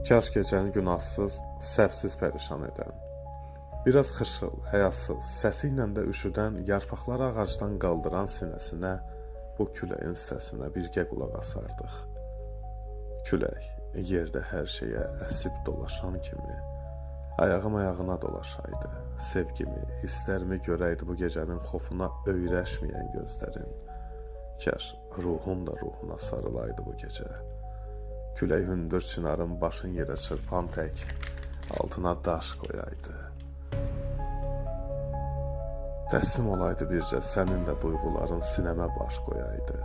Kaş gecəni günahsız, səhvsiz pərişan edən, biraz xışıl, həyasız, səsi ilə də üşüdən, yarpaqları ağacdan qaldıran sinəsinə, bu küləyin səsinə birgə qulaq asardıq. Külək, yerdə hər şeyə əsib dolaşan kimi, ayağım ayağına dolaşaydı, sevgimi, hisslərimi görəydi bu gecənin xofuna öyrəşməyən gözlərin. Kaş ruhum da ruhuna sarılaydı bu gecə. Külək hündür çınarın başın yerə çırpan tək, altına daş qoyaydı. Təslim olaydı bircə sənin də duyğuların sinəmə baş qoyaydı.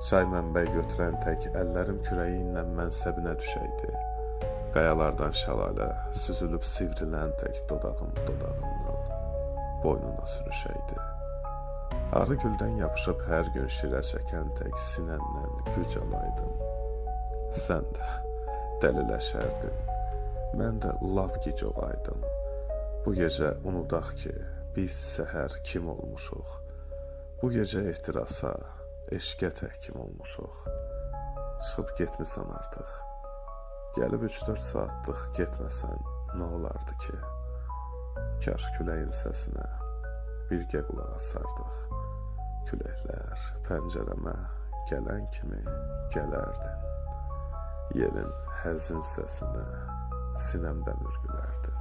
Çay mənbəy götürən tək əllərim kürəyinlə mənsəbinə düşəydi. Qayalardan şəlalə süzülüb sivrilən tək dodağım dodağımdan boynuna sürüşəydi. Arı güldən yapışıb hər gün şirə çəkən tək sinəndən güc alaydım. Sən də dəliləşərdin, mən də lap gic olaydım. Bu gecə unudaq ki, biz səhər kim olmuşuq. Bu gecə ehtirasa, eşqə təhkim olmuşuq. Çıxıb getmisən artıq. Gəlib 3-4 saatlıq getməsən, nə olardı ki? Kaş küləyin səsinə birgə qulaq asardıq. Küləklər pəncərəmə gələn kimi gələrdin. Yerin həzin səsinə sinəmdə mürgülərdin.